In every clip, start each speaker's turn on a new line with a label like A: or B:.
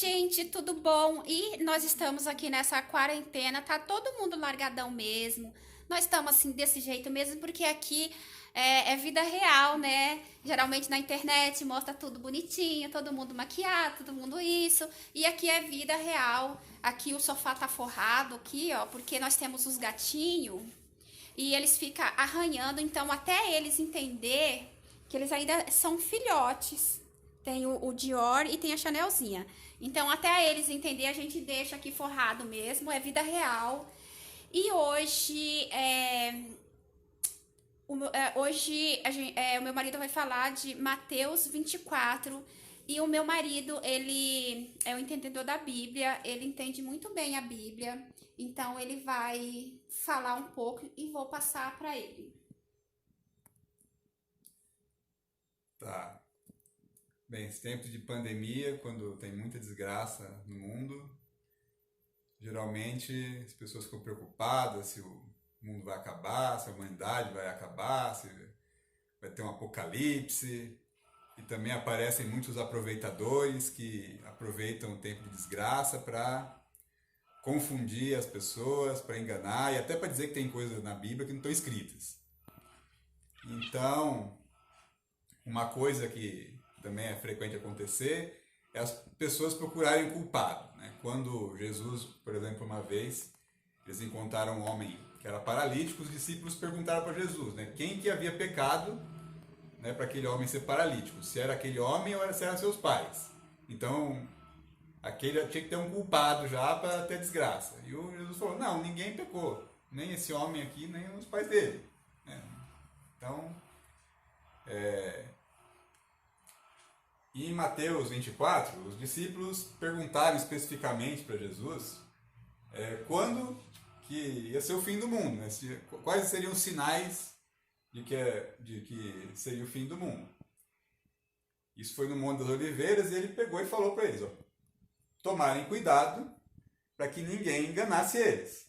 A: gente, tudo bom? E nós estamos aqui nessa quarentena, tá todo mundo largadão mesmo. Nós estamos assim desse jeito mesmo, porque aqui é vida real, né? Geralmente na internet mostra tudo bonitinho, todo mundo maquiado, todo mundo isso. E aqui é vida real. Aqui o sofá tá forrado aqui, ó, porque nós temos os gatinhos e eles ficam arranhando, então até eles entender que eles ainda são filhotes. Tem o Dior e tem a Chanelzinha. Então, até eles entender, a gente deixa aqui forrado mesmo, é vida real. E hoje, o meu marido vai falar de Mateus 24. E o meu marido, ele é o entendedor da Bíblia, ele entende muito bem a Bíblia. Então, ele vai falar um pouco e vou passar para ele.
B: Tá. Bem, esse tempo de pandemia, quando tem muita desgraça no mundo, geralmente as pessoas ficam preocupadas se o mundo vai acabar, se a humanidade vai acabar, se vai ter um apocalipse. E também aparecem muitos aproveitadores que aproveitam o tempo de desgraça para confundir as pessoas, para enganar e até para dizer que tem coisas na Bíblia que não estão escritas. Então, uma coisa que também é frequente acontecer é as pessoas procurarem culpado, né? Quando Jesus, por exemplo, uma vez, eles encontraram um homem que era paralítico, os discípulos perguntaram para Jesus, né, quem que havia pecado, né, para aquele homem ser paralítico, se era aquele homem ou se eram seus pais. Então, aquele tinha que ter um culpado já para ter desgraça. E o Jesus falou, não, ninguém pecou, nem esse homem aqui, nem os pais dele. Então, e em Mateus 24, os discípulos perguntaram especificamente para Jesus quando que ia ser o fim do mundo, né? Quais seriam os sinais de que seria o fim do mundo. Isso foi no Monte das Oliveiras e ele pegou e falou para eles, ó, tomarem cuidado para que ninguém enganasse eles.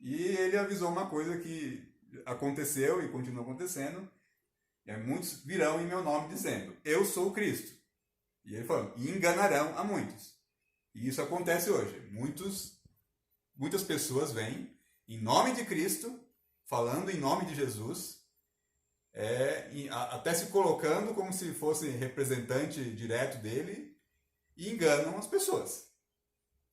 B: E ele avisou uma coisa que aconteceu e continua acontecendo, muitos virão em meu nome dizendo, eu sou o Cristo. E ele falou, e enganarão a muitos. E isso acontece hoje. Muitas pessoas vêm em nome de Cristo, falando em nome de Jesus, até se colocando como se fosse representante direto dele, e enganam as pessoas.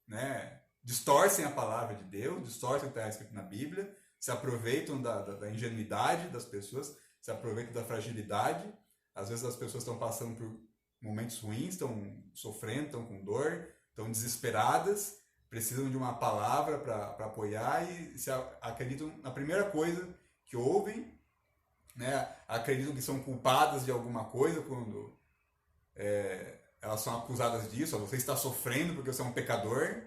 B: Né? Distorcem a palavra de Deus, distorcem o que está escrito na Bíblia, se aproveitam da ingenuidade das pessoas, se aproveitam da fragilidade. Às vezes as pessoas estão passando por momentos ruins, estão sofrendo, estão com dor, estão desesperadas, precisam de uma palavra para apoiar e se acreditam na primeira coisa que ouvem, né? Acreditam que são culpadas de alguma coisa quando elas são acusadas disso. Você está sofrendo porque você é um pecador,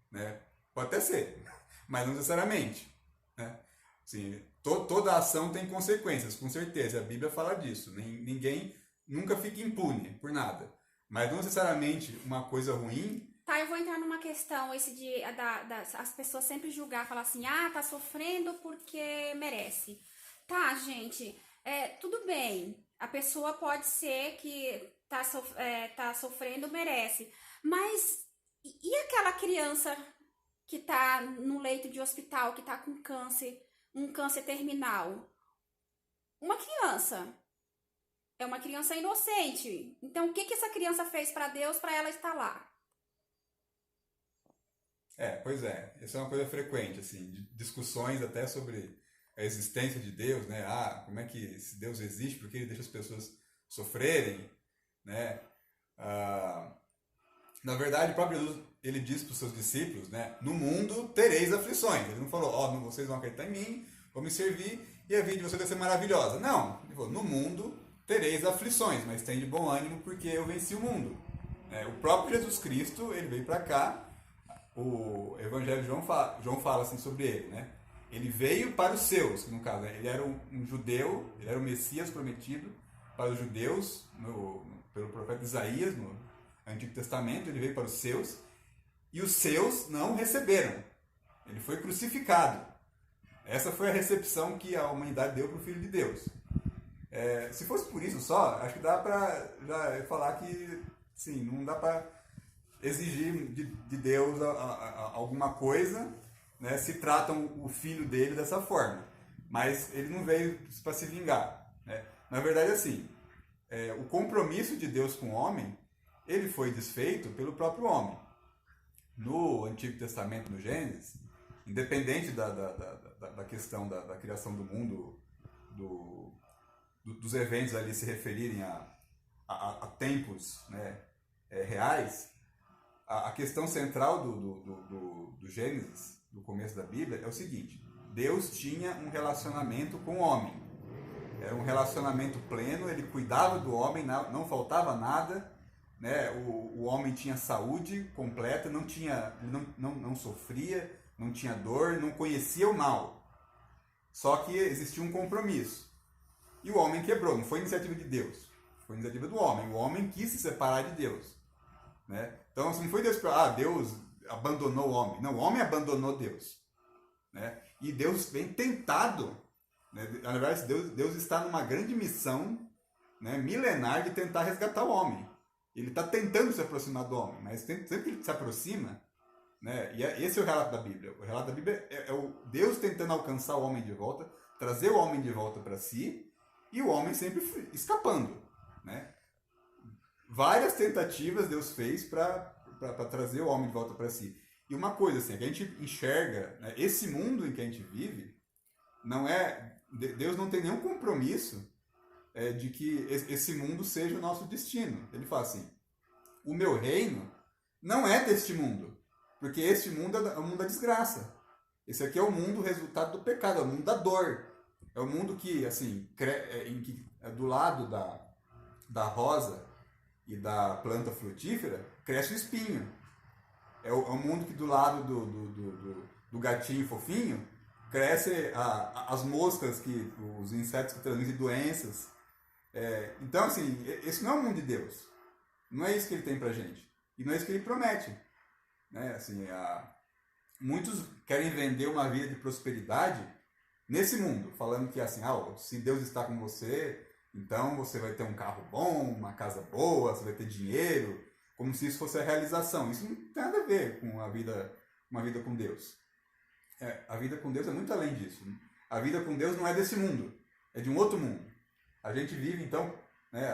B: né? Pode até ser, mas não necessariamente, né? Assim, toda ação tem consequências, com certeza, a Bíblia fala disso. Ninguém nunca fica impune por nada, mas não necessariamente uma coisa ruim.
A: Tá, eu vou entrar numa questão, esse de as pessoas sempre julgar, falar assim, tá sofrendo porque merece. Tá, gente, tudo bem, a pessoa pode ser que tá sofrendo, merece, mas e aquela criança que tá no leito de hospital, que tá com câncer, um câncer terminal? Uma criança. É uma criança inocente. Então, o que essa criança fez para Deus para ela estar lá?
B: Pois é. Isso é uma coisa frequente, assim, de discussões até sobre a existência de Deus, né? Como é que se Deus existe, por que ele deixa as pessoas sofrerem, né? Na verdade, o próprio Jesus, ele disse para os seus discípulos, né? No mundo tereis aflições. Ele não falou, vocês vão acreditar em mim, vão me servir e a vida de vocês vai ser maravilhosa. Não. Ele falou, no mundo tereis aflições, mas tem de bom ânimo porque eu venci o mundo. O próprio Jesus Cristo, ele veio para cá, o Evangelho de João fala assim sobre ele, né? Ele veio para os seus, no caso, ele era um judeu, ele era o Messias prometido para os judeus, pelo profeta Isaías, no Antigo Testamento, ele veio para os seus, e os seus não o receberam. Ele foi crucificado. Essa foi a recepção que a humanidade deu para o Filho de Deus. Se fosse por isso só, acho que dá para já falar que, sim, não dá para exigir de Deus alguma coisa, né, se tratam o filho dele dessa forma. Mas ele não veio para se vingar. Né? Na verdade, assim, o compromisso de Deus com o homem, ele foi desfeito pelo próprio homem. No Antigo Testamento, no Gênesis, independente da questão da criação do mundo, dos eventos ali se referirem a tempos, né, reais, a questão central do Gênesis, do começo da Bíblia, é o seguinte: Deus tinha um relacionamento com o homem. Era um relacionamento pleno, ele cuidava do homem, não faltava nada, né? O homem tinha saúde completa, não sofria, não tinha dor, não conhecia o mal. Só que existia um compromisso. E o homem quebrou, não foi iniciativa de Deus, foi iniciativa do homem. O homem quis se separar de Deus. Né? Então, assim, não foi Deus que Deus abandonou o homem. Não, o homem abandonou Deus. Né? E Deus vem tentado, né? Na verdade, Deus está numa grande missão, né, milenar, de tentar resgatar o homem. Ele está tentando se aproximar do homem, mas sempre que ele se aproxima, né, e esse é o relato da Bíblia. O relato da Bíblia é o Deus tentando alcançar o homem de volta, trazer o homem de volta para si, e o homem sempre escapando. Né? Várias tentativas Deus fez para trazer o homem de volta para si. E uma coisa assim, que a gente enxerga, né, esse mundo em que a gente vive, Deus não tem nenhum compromisso de que esse mundo seja o nosso destino. Ele fala assim: o meu reino não é deste mundo, porque este mundo é o mundo da desgraça. Esse aqui é o mundo resultado do pecado, é o mundo da dor. É o mundo que, assim, do lado da rosa e da planta frutífera, cresce o espinho. É o mundo que do lado do gatinho fofinho, cresce as moscas, os insetos que transmitem doenças. Então, assim, esse não é o mundo de Deus. Não é isso que ele tem pra gente. E não é isso que ele promete. Né? Assim, muitos querem vender uma vida de prosperidade nesse mundo, falando que, assim, se Deus está com você, então você vai ter um carro bom, uma casa boa, você vai ter dinheiro, como se isso fosse a realização. Isso não tem nada a ver com uma vida com Deus. A vida com Deus é muito além disso. A vida com Deus não é desse mundo, é de um outro mundo. A gente vive, então, né,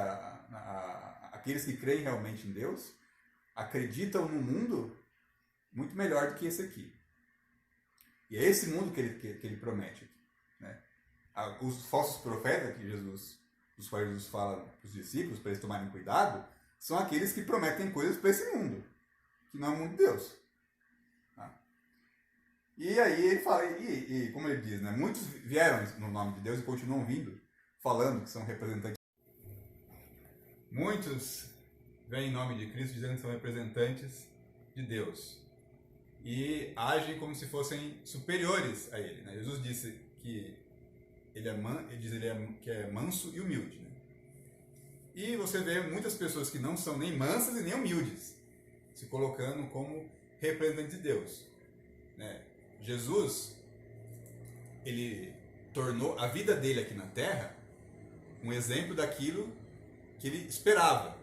B: aqueles que creem realmente em Deus, acreditam num mundo muito melhor do que esse aqui. E é esse mundo que ele promete. Né? Os falsos profetas dos quais Jesus fala para os discípulos, para eles tomarem cuidado, são aqueles que prometem coisas para esse mundo, que não é o mundo de Deus. Tá? E aí ele fala, e como ele diz, né, muitos vieram no nome de Deus e continuam vindo, falando que são representantes. Muitos vêm em nome de Cristo dizendo que são representantes de Deus e agem como se fossem superiores a Ele. Né? Jesus disse que ele é manso e humilde. Né? E você vê muitas pessoas que não são nem mansas e nem humildes, se colocando como representantes de Deus. Né? Jesus, ele tornou a vida dele aqui na Terra um exemplo daquilo que ele esperava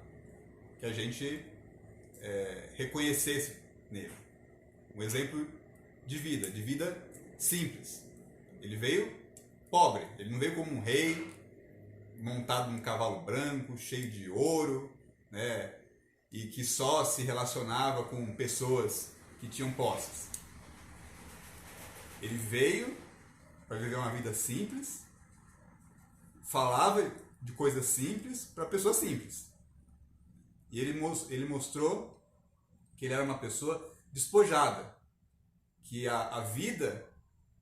B: que a gente reconhecesse nele. Um exemplo de vida simples. Ele veio pobre, ele não veio como um rei, montado num cavalo branco, cheio de ouro, né, e que só se relacionava com pessoas que tinham posses. Ele veio para viver uma vida simples, falava de coisas simples para pessoas simples. E ele mostrou que ele era uma pessoa despojada, que a vida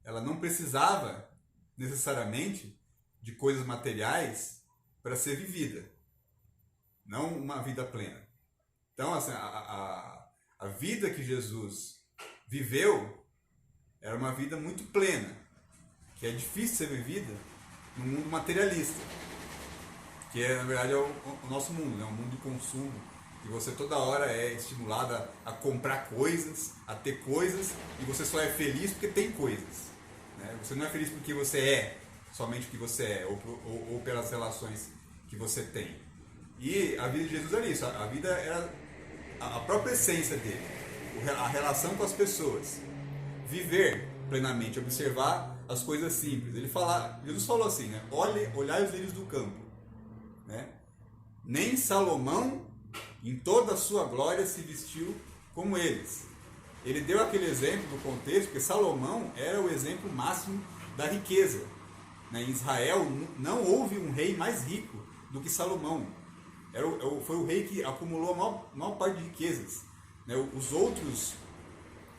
B: ela não precisava necessariamente de coisas materiais para ser vivida, não uma vida plena. Então, assim, a vida que Jesus viveu era uma vida muito plena, que é difícil ser vivida no mundo materialista, que na verdade é o nosso mundo, né? Um mundo de consumo, e você toda hora é estimulado a comprar coisas, a ter coisas, e você só é feliz porque tem coisas. Né? Você não é feliz porque você é somente o que você é, ou pelas relações que você tem. E a vida de Jesus era isso, a vida era a própria essência dele, a relação com as pessoas, viver plenamente, observar as coisas simples. Jesus falou assim, né? Olhai os lírios do campo, né? Nem Salomão, em toda a sua glória, se vestiu como eles. Ele deu aquele exemplo do contexto, porque Salomão era o exemplo máximo da riqueza. Em Israel não houve um rei mais rico do que Salomão. Foi o rei que acumulou a maior parte de riquezas. Os outros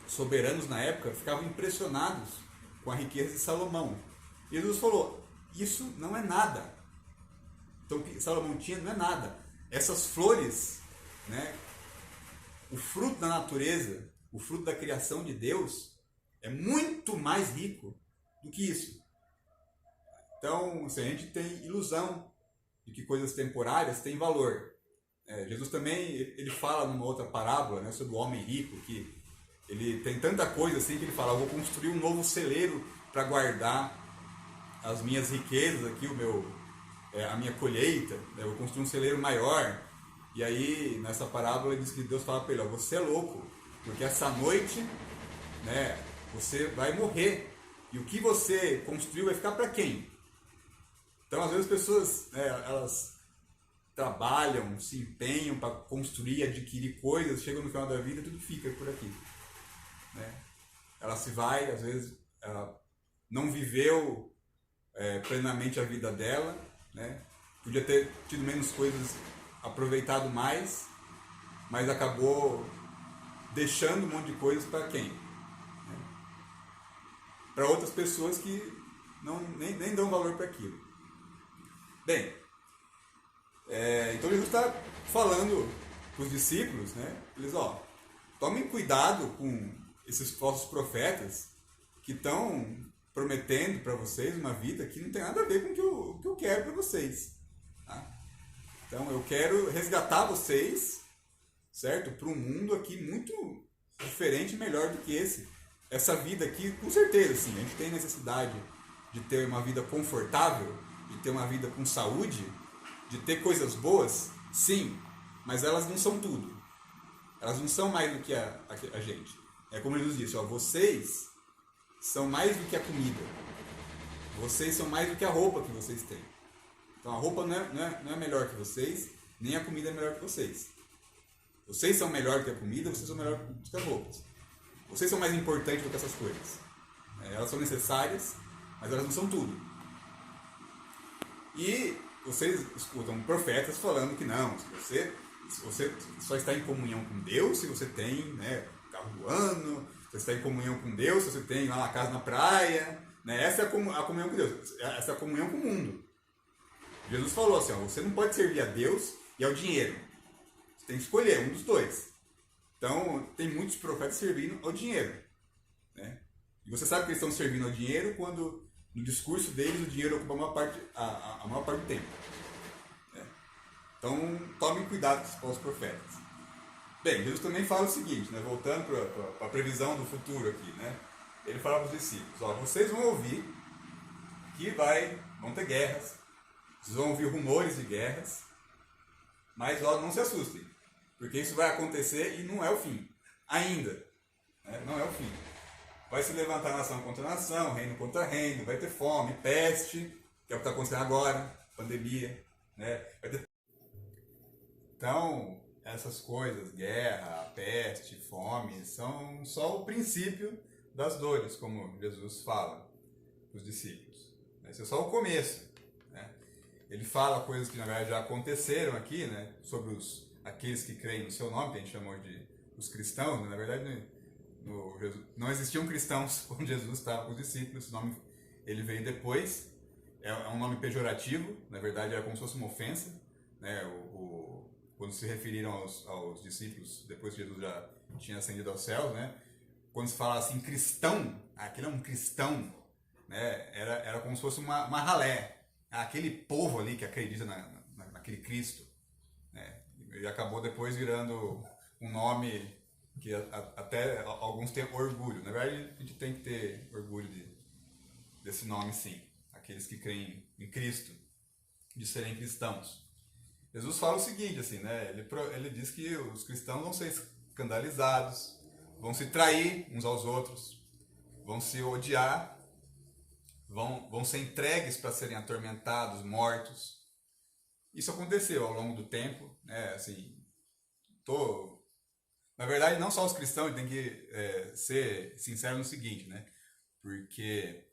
B: soberanos na época ficavam impressionados com a riqueza de Salomão. E Jesus falou, isso não é nada. Então o que Salomão tinha não é nada. Essas flores, né, o fruto da natureza, o fruto da criação de Deus, é muito mais rico do que isso. Então, assim, a gente tem ilusão de que coisas temporárias têm valor. Jesus também ele fala numa outra parábola, né, sobre o homem rico, que ele tem tanta coisa assim que ele fala, eu vou construir um novo celeiro para guardar as minhas riquezas aqui, a minha colheita, né, eu vou construir um celeiro maior. E aí, nessa parábola, ele diz que Deus fala para ele, você é louco, porque essa noite, né, você vai morrer. E o que você construiu vai ficar para quem? Então, às vezes, as pessoas, elas trabalham, se empenham para construir, adquirir coisas, chegam no final da vida e tudo fica por aqui. Né? Ela se vai, às vezes, ela não viveu plenamente a vida dela, né? Podia ter tido menos coisas, aproveitado mais, mas acabou deixando um monte de coisas para quem? Né? Para outras pessoas que nem dão valor para aquilo. Bem, então Jesus está falando para os discípulos, né? Eles, tomem cuidado com esses falsos profetas que estão prometendo para vocês uma vida que não tem nada a ver com o que eu quero para vocês. Tá? Então eu quero resgatar vocês, certo? Para um mundo aqui muito diferente e melhor do que esse. Essa vida aqui, com certeza, sim, a gente tem necessidade de ter uma vida confortável, de ter uma vida com saúde, de ter coisas boas, sim, mas elas não são tudo. Elas não são mais do que a gente. É como Jesus disse, vocês são mais do que a comida. Vocês são mais do que a roupa que vocês têm. Então a roupa não é melhor que vocês, nem a comida é melhor que vocês. Vocês são melhor que a comida, vocês são melhor do que as roupas. Vocês são mais importantes do que essas coisas. Elas são necessárias, mas elas não são tudo. E vocês escutam profetas falando que não, se você só está em comunhão com Deus se você tem, né, carro do ano, você está em comunhão com Deus se você tem lá uma casa na praia, né? Essa é a comunhão com Deus, essa é a comunhão com o mundo. Jesus falou assim, você não pode servir a Deus e ao dinheiro, você tem que escolher um dos dois. Então tem muitos profetas servindo ao dinheiro, né? E você sabe que eles estão servindo ao dinheiro quando no discurso deles o dinheiro ocupa a maior parte do tempo. Então, tomem cuidado com os falsos profetas. Bem, Jesus também fala o seguinte, né, voltando para a previsão do futuro aqui, né, ele fala para os discípulos, vocês vão ouvir que vão ter guerras, vocês vão ouvir rumores de guerras, mas não se assustem, porque isso vai acontecer e não é o fim, ainda, né, não é o fim. Vai se levantar nação contra nação, reino contra reino, vai ter fome, peste, que é o que está acontecendo agora, pandemia, né? Então, essas coisas, guerra, peste, fome, são só o princípio das dores, como Jesus fala para os discípulos. Esse é só o começo. Né? Ele fala coisas que na verdade já aconteceram aqui, né? Sobre aqueles que creem no seu nome, que a gente chamou de os cristãos, né? Na verdade não existiam cristãos quando Jesus estava com os discípulos, esse nome ele veio depois, é um nome pejorativo, na verdade é como se fosse uma ofensa, né? Quando se referiram aos discípulos, depois que Jesus já tinha ascendido aos céus, né? Quando se fala assim, cristão, aquele é um cristão, né? Era como se fosse uma ralé, aquele povo ali que acredita naquele Cristo, né? E acabou depois virando um nome que até alguns têm orgulho. Na verdade, a gente tem que ter orgulho desse nome, sim. Aqueles que creem em Cristo, de serem cristãos. Jesus fala o seguinte, assim, né? Ele diz que os cristãos vão ser escandalizados, vão se trair uns aos outros, vão se odiar, vão ser entregues para serem atormentados, mortos. Isso aconteceu ao longo do tempo, né? Assim, na verdade, não só os cristãos têm que ser sinceros no seguinte, né? Porque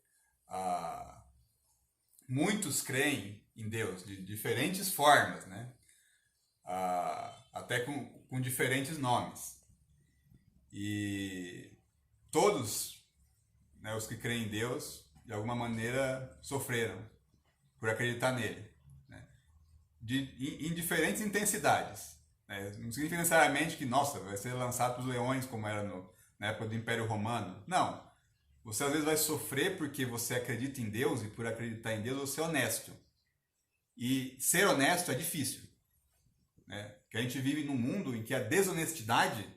B: muitos creem em Deus de diferentes formas, né? Até com diferentes nomes. E todos, né, os que creem em Deus, de alguma maneira sofreram por acreditar nele, né? Em diferentes intensidades, né? Não significa necessariamente que, nossa, vai ser lançado para os leões como era na época do Império Romano. Não. Você às vezes vai sofrer porque você acredita em Deus, e por acreditar em Deus você é honesto. E ser honesto é difícil, né? Porque a gente vive num mundo em que a desonestidade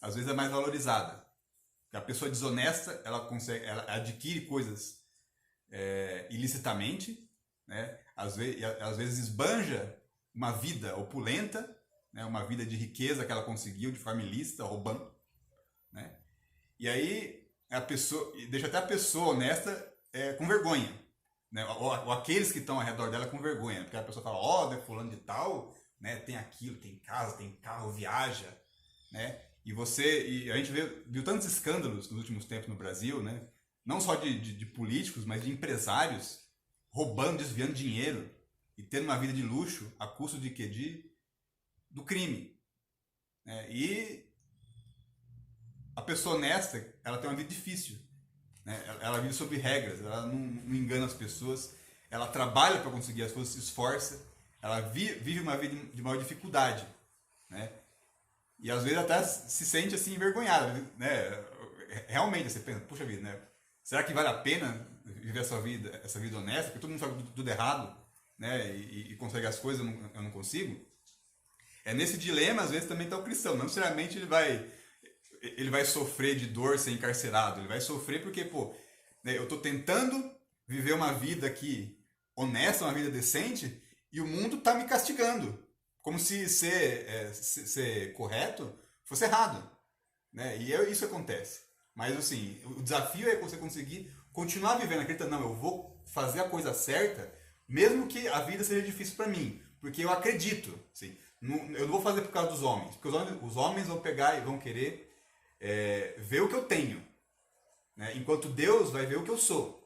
B: às vezes é mais valorizada. Porque a pessoa desonesta, ela adquire coisas ilicitamente, né? Às vezes esbanja uma vida opulenta, né? Uma vida de riqueza que ela conseguiu de forma ilícita, roubando, né? E aí a pessoa deixa até a pessoa honesta com vergonha, né? Ou aqueles que estão ao redor dela com vergonha, porque a pessoa fala, ó, né, fulano de tal, né, tem aquilo, tem casa, tem carro, viaja, né? E a gente viu tantos escândalos nos últimos tempos no Brasil, né? Não só de políticos, mas de empresários roubando, desviando dinheiro e tendo uma vida de luxo a custo de quê? Do crime, né? E a pessoa honesta, ela tem uma vida difícil, né? Ela vive sob regras, ela não engana as pessoas, ela trabalha para conseguir as coisas, se esforça, ela vive uma vida de maior dificuldade, né? E às vezes até se sente assim envergonhada, né? Realmente você pensa, puxa vida, né? Será que vale a pena viver essa vida honesta? Porque todo mundo faz tudo errado, né? E consegue as coisas, eu não consigo. Nesse dilema, às vezes, também está o cristão. Não necessariamente ele vai sofrer de dor ser encarcerado. Ele vai sofrer porque, né, eu estou tentando viver uma vida aqui honesta, uma vida decente, e o mundo está me castigando. Como se ser correto fosse errado, né? E isso acontece. Mas, assim, o desafio é você conseguir continuar vivendo, acreditando, não, eu vou fazer a coisa certa, mesmo que a vida seja difícil para mim. Porque eu acredito, assim, eu não vou fazer por causa dos homens. Porque os homens vão pegar e vão querer ver o que eu tenho, né? Enquanto Deus vai ver o que eu sou.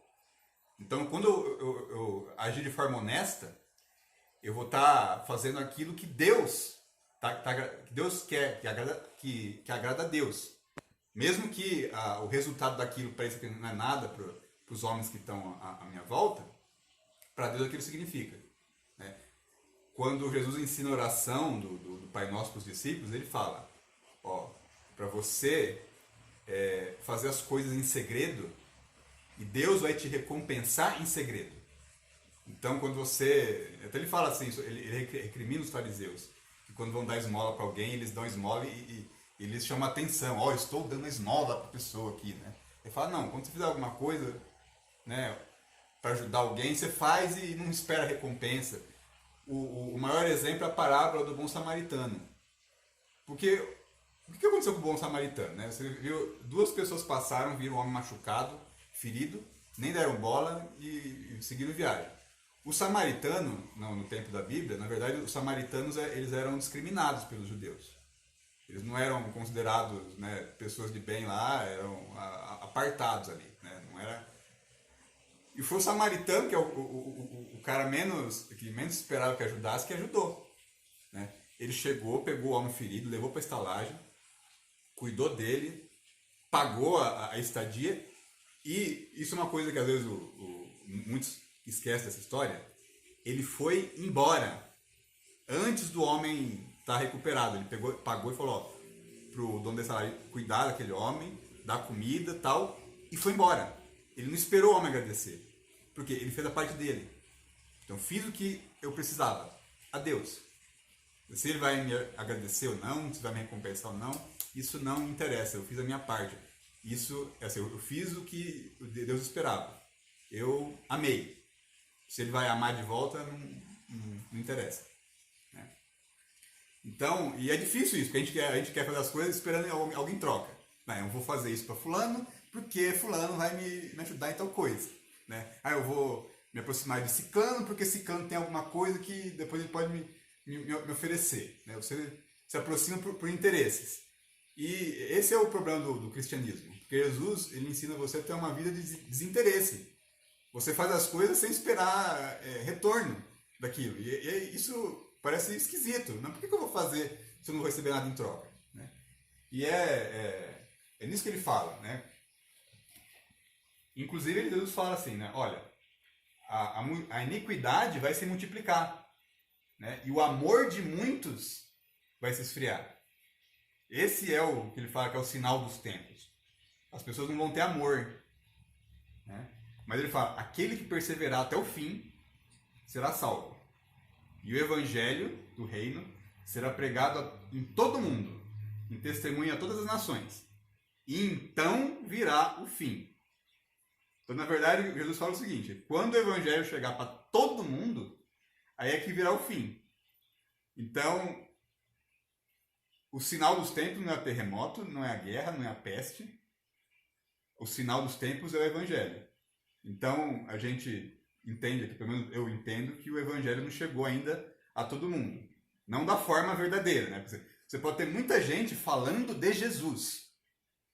B: Então, quando eu agir de forma honesta, eu vou estar fazendo aquilo que Deus que Deus quer, que agrada a Deus. Mesmo que o resultado daquilo pareça que não é nada para os homens que estão à minha volta, para Deus aquilo significa, né? Quando Jesus ensina a oração do Pai Nosso para os discípulos, ele fala, para você fazer as coisas em segredo, e Deus vai te recompensar em segredo. Então, quando você... Até ele fala assim, ele recrimina os fariseus, que quando vão dar esmola para alguém, eles dão esmola e eles chamam a atenção. Eu estou dando esmola para a pessoa aqui, né? Ele fala, não, quando você fizer alguma coisa, né, para ajudar alguém, você faz e não espera recompensa. O maior exemplo é a parábola do bom samaritano. Porque o que aconteceu com o bom samaritano, né? Você viu, duas pessoas passaram, viram um homem machucado, ferido, nem deram bola e seguiram viagem. O samaritano, no tempo da Bíblia, na verdade, os samaritanos eles eram discriminados pelos judeus. Eles não eram considerados, né, pessoas de bem lá, eram apartados ali, né? Não era... E foi o samaritano, que é o cara que menos esperava que ajudasse, que ajudou, né? Ele chegou, pegou o homem ferido, levou para a estalagem, cuidou dele, pagou a estadia, e isso é uma coisa que às vezes muitos esquecem dessa história. Ele foi embora antes do homem estar recuperado. Ele pagou e falou pro dono da estalagem cuidar daquele homem, dar comida e tal, e foi embora. Ele não esperou o homem agradecer, porque ele fez a parte dele. Então fiz o que eu precisava. Adeus. Se ele vai me agradecer ou não, se vai me recompensar ou não, isso não me interessa. Eu fiz a minha parte. Isso, assim, eu fiz o que Deus esperava. Eu amei. Se ele vai amar de volta, não interessa, né? Então, e é difícil isso, porque a gente quer fazer as coisas esperando alguém troca. Né? Eu vou fazer isso para fulano, porque fulano vai me ajudar em tal coisa. Né? Ah, eu vou me aproximar de ciclano, porque ciclano tem alguma coisa que depois ele pode me oferecer. Né? Você se aproxima por interesses. E esse é o problema do cristianismo. Porque Jesus, ele ensina você a ter uma vida de desinteresse. Você faz as coisas sem esperar retorno daquilo. E isso parece esquisito. Né? Por que eu vou fazer se eu não vou receber nada em troca? Né? E é nisso que ele fala. Né? Inclusive, Jesus fala assim, né? Olha, a iniquidade vai se multiplicar. Né? E o amor de muitos vai se esfriar. Esse é o que ele fala que é o sinal dos tempos. As pessoas não vão ter amor. Né? Mas ele fala, aquele que perseverar até o fim será salvo. E o evangelho do reino será pregado em todo o mundo, em testemunho a todas as nações. E então virá o fim. Então, na verdade, Jesus fala o seguinte, quando o evangelho chegar para todo mundo, aí é que virá o fim. Então, o sinal dos tempos não é o terremoto, não é a guerra, não é a peste. O sinal dos tempos é o evangelho. Então, a gente entende, aqui, pelo menos eu entendo, que o evangelho não chegou ainda a todo mundo. Não da forma verdadeira. Né? Você pode ter muita gente falando de Jesus,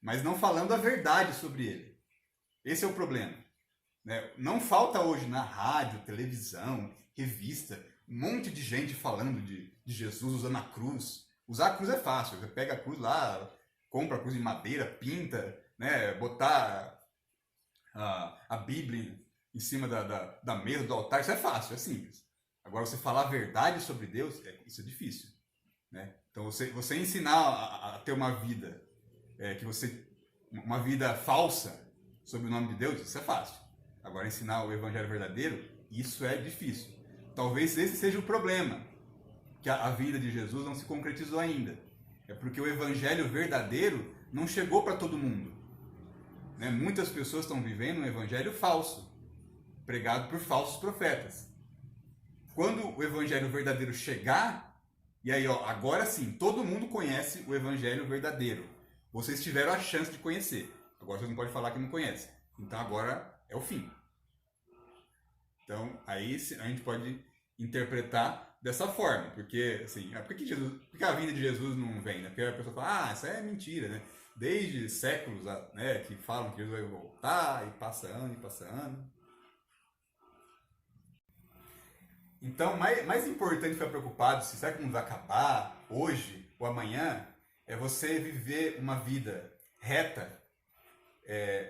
B: mas não falando a verdade sobre ele. Esse é o problema. Né? Não falta hoje na rádio, televisão, revista, um monte de gente falando de Jesus usando a cruz. Usar a cruz é fácil. Você pega a cruz lá, compra a cruz de madeira, pinta, né? Botar a Bíblia em cima da mesa, do altar, isso é fácil, é simples. Agora, você falar a verdade sobre Deus, isso é difícil. Né? Então, você ensinar a ter uma vida, uma vida falsa sobre o nome de Deus, isso é fácil. Agora, ensinar o evangelho verdadeiro, isso é difícil. Talvez esse seja o problema, que a vida de Jesus não se concretizou ainda. É porque o evangelho verdadeiro não chegou para todo mundo. Né? Muitas pessoas estão vivendo um evangelho falso, pregado por falsos profetas. Quando o evangelho verdadeiro chegar, e aí, ó, agora sim, todo mundo conhece o evangelho verdadeiro. Vocês tiveram a chance de conhecer. Agora vocês não podem falar que não conhecem. Então agora é o fim. Então aí a gente pode interpretar dessa forma. Porque, assim, por que a vinda de Jesus não vem? Né? Porque a pessoa fala, isso é mentira, né? Desde séculos, né, que falam que Jesus vai voltar, e passa ano, e passa ano. Então, mais importante ficar preocupado se será que o mundo vai acabar hoje ou amanhã, é você viver uma vida reta,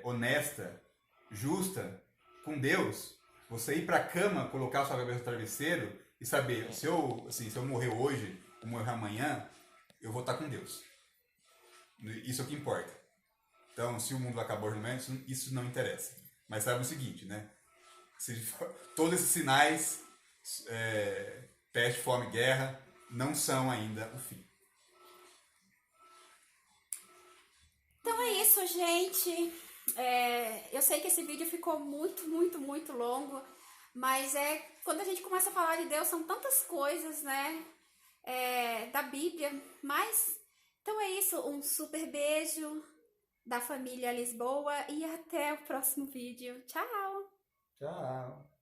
B: honesta, justa, com Deus. Você ir para a cama, colocar a sua cabeça no travesseiro e saber, se eu morrer hoje ou morrer amanhã, eu vou estar com Deus. Isso é o que importa. Então, se o mundo vai acabar hoje ou amanhã, isso não interessa. Mas sabe o seguinte, né? Todos esses sinais, peste, fome, guerra, não são ainda o fim.
A: Então é isso, gente. Eu sei que esse vídeo ficou muito, muito, muito longo, mas quando a gente começa a falar de Deus, são tantas coisas, né? Da Bíblia, mas então é isso, um super beijo da família Lisboa e até o próximo vídeo. Tchau!
B: Tchau!